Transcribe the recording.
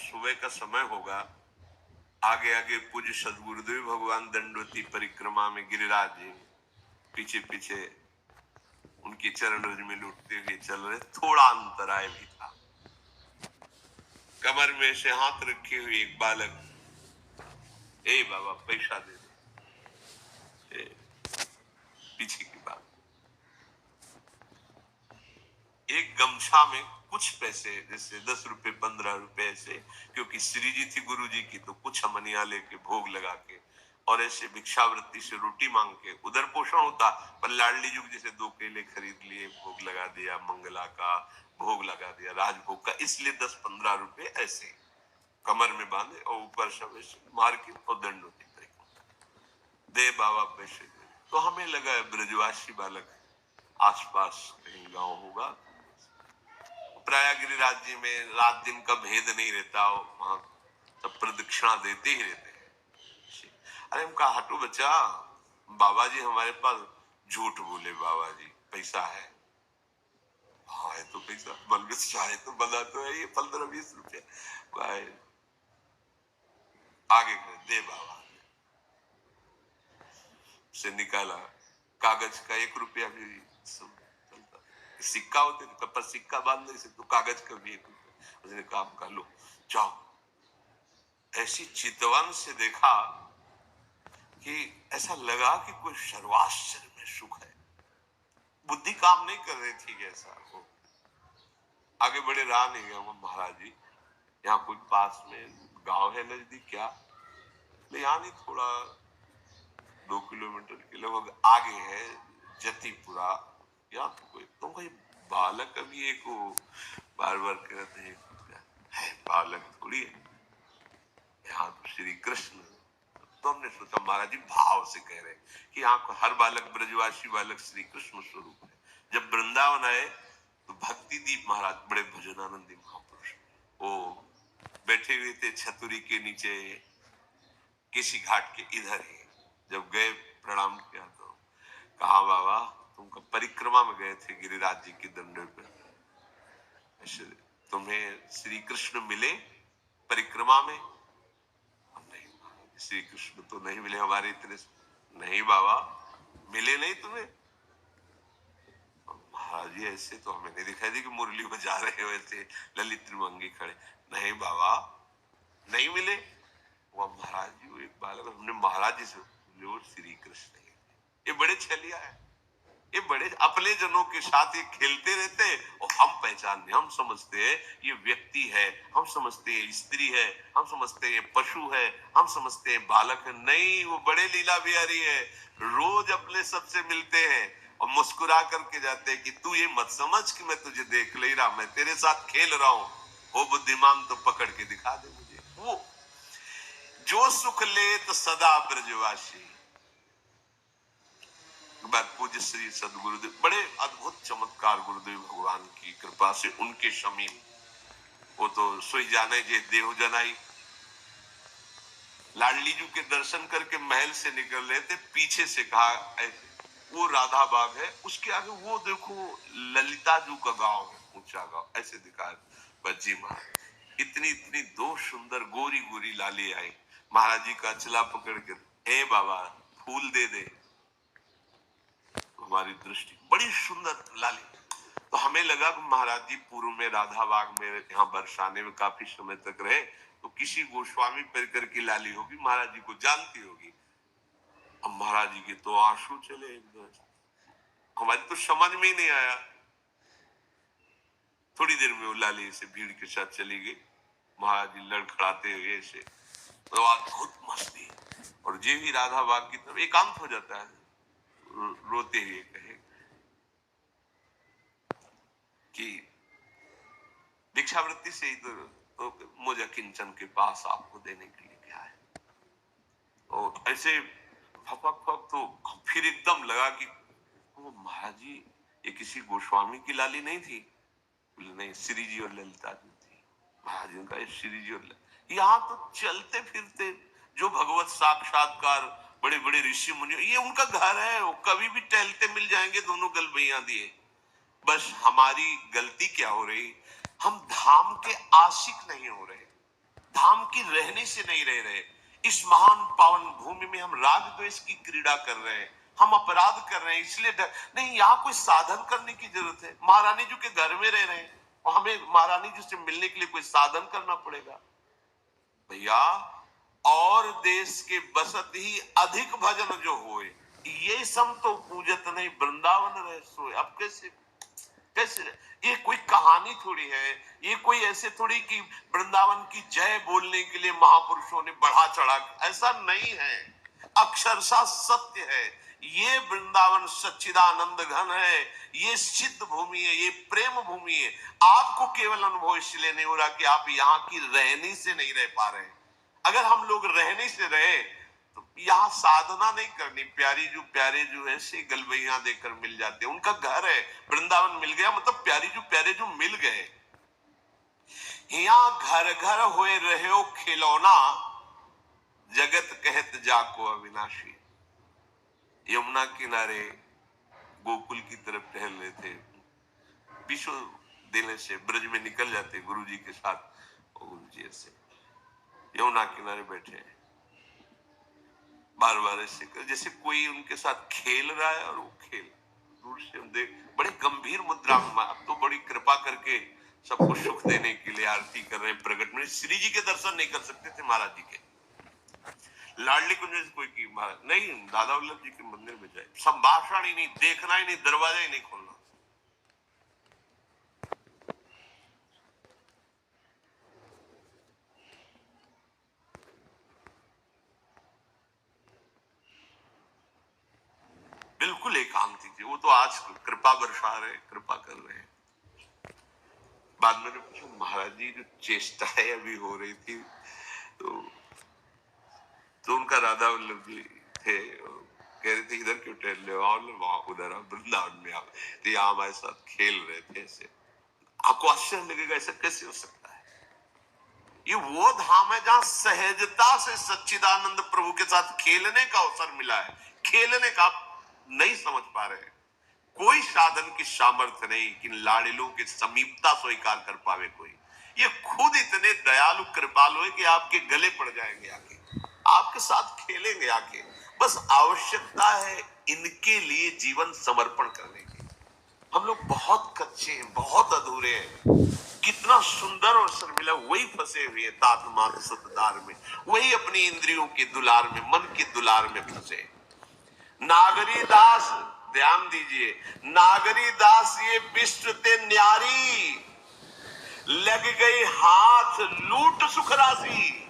सुबह का समय होगा, आगे आगे पूज्य सदगुरुदेव भगवान दंडवती परिक्रमा में गिरिराज जी पीछे पीछे उनके चरण रज में लुटते हुए चल रहे। थोड़ा अंतराय भी था। कमर में से हाथ रखे हुए एक बालक, ए बाबा पैसा दे दे, पीछे की बात। एक गमछा में कुछ पैसे, जैसे 10 रुपए 15 रुपए ऐसे, क्योंकि श्री जी थी गुरु जी की, तो कुछ अमनिया लेके भोग लगा के और ऐसे भिक्षावृत्ति से रोटी मांग के उधर पोषण होता। पर लाडली जुग जैसे 2 केले खरीद लिए, भोग लगा दिया, मंगला का भोग लगा दिया, राजभोग का, इसलिए 10-15 रुपए ऐसे कमर में बांधे और ऊपर सब ऐसे मार के और दंड होती दे बाबा पैसे दे। तो हमें लगा है ब्रजवासी बालक आसपास कहीं गांव होगा। प्रयागराज जी में रात दिन का भेद नहीं रहता, वहां सब प्रदक्षिणा देते ही रहते हैं। अरे हम कहा हटो बच्चा, बाबा जी हमारे पास झूठ बोले, बाबा जी पैसा है। हाँ है तो पैसा, बल्कि चाहे तो बना तो है ये 15-20 रुपया आगे दे बाबा से निकाला। कागज का 1 रुपया भी चलता, सिक्का होते पर सिक्का बांधने से तो कागज का भी 1 रुपया। उसने काम कर लो जाओ। ऐसी चितवन से देखा कि ऐसा लगा कि कोई सर्वाश्चर्य में सुख है। बुद्धि काम नहीं कर रही थी ऐसा हो। आगे बढ़े रहा नहीं गया। महाराज जी यहाँ कोई पास में गांव है नजदीक क्या? यहाँ नहीं, थोड़ा 2 किलोमीटर के लगभग आगे है जतीपुरा। या तो कोई बालक अभी एक बार बार कहते हैं बालक थोड़ी है, यहाँ तो श्री कृष्ण। तो हमने सोचा महाराज जी भाव से कह रहे कि यहाँ हर बालक ब्रजवासी बालक श्री कृष्ण स्वरूप है। जब वृंदावन आए तो भक्ति दीप महाराज बड़े भजनानंदी महापुरुष वो बैठे हुए थे छतुरी के नीचे किसी घाट के इधर ही। जब गए प्रणाम किया तो कहा बाबा तुम परिक्रमा में गए थे गिरिराज जी के दंडे पे, तुम्हें श्री कृष्ण मिले परिक्रमा में? नहीं श्री कृष्ण तो नहीं मिले हमारे इतने। नहीं बाबा मिले नहीं तुम्हें? महाराज जी ऐसे तो हमें नहीं दिखाई दी कि मुरली बजा रहे हो ऐसे ललित त्रिमंगी खड़े। नहीं बाबा नहीं मिले। वो महाराज जी वो एक बालक, हमने महाराज जी से श्री कृष्ण ये बड़े छलिया है, ये बड़े अपने जनों के साथ ये खेलते रहते हैं और हम पहचानते, हम समझते हैं ये व्यक्ति है, हम समझते हैं स्त्री है, हम समझते हैं पशु है, हम समझते हैं बालक है। नहीं वो बड़े लीला बिहारी है। रोज अपने सबसे मिलते हैं और मुस्कुरा करके जाते हैं कि तू ये मत समझ कि मैं तुझे देख ले रहा, मैं तेरे साथ खेल रहा हूं। वो बुद्धिमान तो पकड़ के दिखा दे मुझे। वो जो सुख ले तो सदा ब्रजवासी। पूज्य श्री सदगुरुदेव बड़े अद्भुत चमत्कार गुरुदेव भगवान की कृपा से उनके समीप। वो तो सोई जाने जे देव जनाई। लाडली जी के दर्शन करके महल से निकल रहे थे, पीछे से कहा वो राधा बाग है, उसके आगे वो देखो ललिता जू का गांव है, ऊंचा गांव ऐसे दिखा। बज्जी महाराज इतनी इतनी 2 सुंदर गोरी गोरी लाली आई। महाराज जी का अचला पकड़ के ए बाबा फूल दे दे। हमारी दृष्टि बड़ी सुंदर लाली। तो हमें लगा कि महाराज जी पूर्व में राधा बाग में यहाँ बरसाने में काफी समय तक रहे, तो किसी गोस्वामी परिकर की लाली होगी, महाराज जी को जानती होगी। अब महाराज जी के तो आंसू चले, हमारी तो समझ में ही नहीं आया। थोड़ी देर में वो लाली से भीड़ के साथ चली गई। महाराज जी लड़खड़ाते हुए से तो अद्भुत मस्ती, और जे भी राधा बाग की तरफ एकांत हो जाता है, रोते हुए कहे कि भिक्षावृत्ति से इधर तो मुझे किंचन के पास आपको देने के लिए क्या है। और ऐसे फपक फप तो फिर एकदम लगा कि वो महाराज जी ये किसी गोस्वामी की लाली नहीं थी। नहीं श्री जी और ललिता जी थी। महाराज जी का श्री जी और यहाँ तो चलते फिरते जो भगवत साक्षात्कार बड़े बड़े ऋषि मुनि, ये उनका घर है, वो कभी भी टहलते मिल जाएंगे दोनों गलबैया दिए। बस हमारी गलती क्या हो रही, हम धाम के आशिक नहीं हो रहे। धाम की रहने से नहीं रह रहे। इस महान पावन भूमि में हम राग द्वेष की क्रीड़ा कर रहे हैं, हम अपराध कर रहे हैं, इसलिए नहीं, यहाँ कोई साधन करने की जरूरत है। महारानी जी के घर में रह रहे हैं और हमें महारानी जी से मिलने के लिए कोई साधन करना पड़ेगा। भैया, और देश के बसत ही अधिक भजन जो होए, ये सम तो पूजत नहीं वृंदावन रह सोए। अब कैसे कैसे? ये कोई कहानी थोड़ी है, ये कोई ऐसे थोड़ी कि वृंदावन की जय बोलने के लिए महापुरुषों ने बढ़ा चढ़ा, ऐसा नहीं है। अक्षरशः सत्य है। ये वृंदावन सच्चिदानंद घन है, ये सिद्ध भूमि है, ये प्रेम भूमि है। आपको केवल अनुभव इसलिए नहीं हो रहा कि आप यहाँ की रहनी से नहीं रह पा रहे। अगर हम लोग रहने से रहे तो यहाँ साधना नहीं करनी। प्यारे जो ऐसे गलबैया देकर मिल जाते हैं, उनका घर है, वृंदावन मिल गया मतलब प्यारे जो मिल गए। यहाँ घर घर होए रहे हो खिलौना, जगत कहत जाको अविनाशी। यमुना किनारे गोकुल की तरफ टहल रहे थे, विश्व देने से ब्रज में निकल जाते गुरु जी के साथ। गुरु जी ऐसे यमुना किनारे बैठे हैं, बार बार ऐसे जैसे कोई उनके साथ खेल रहा है, और वो खेल दूर से हम देख, बड़े गंभीर मुद्रा में। अब तो बड़ी कृपा करके सबको सुख देने के लिए आरती कर रहे हैं प्रगट में। श्री जी के दर्शन नहीं कर सकते थे महाराज जी के, लाडली कुंज में कोई की महाराज नहीं, दादा वल्लभ जी के मंदिर में जाए, संभाषण ही नहीं, देखना ही नहीं, दरवाजा ही नहीं खोलना। बिल्कुल एकांती थी वो तो। आज कृपा बरसा रहे, कृपा कर रहे हैं। बाद में पूछा महाराज जी जो चेष्टाएं अभी हो रही थी, तो उनका राधा वल्लभ जी थे, कह रहे थे इधर क्यों टहल रहे हो, वहां उधर वृंदावन में आप, तो यहाँ हमारे साथ खेल रहे थे। ऐसे आपको आश्चर्य लगेगा, ऐसा कैसे हो सकता है? ये वो धाम है जहां सहजता से सच्चिदानंद प्रभु के साथ खेलने का अवसर मिला है। खेलने का नहीं समझ पा रहे हैं। कोई साधन की सामर्थ्य नहीं कि लाड़िलों की समीपता स्वीकार कर पावे कोई। ये खुद इतने दयालु कृपालु है कि आपके गले पड़ जाएंगे आके, आपके साथ खेलेंगे आके। बस आवश्यकता है इनके लिए जीवन समर्पण करने की। हम लोग बहुत कच्चे हैं, बहुत अधूरे हैं। कितना सुंदर अवसर मिला, वही फंसे हुए हैं तात्मा सतदार में, वही अपनी इंद्रियों के दुलार में, मन के दुलार में फंसे। नागरी दास, ध्यान दीजिए, नागरी दास ये विश्व ते न्यारी, लग गई हाथ लूट सुख राशि।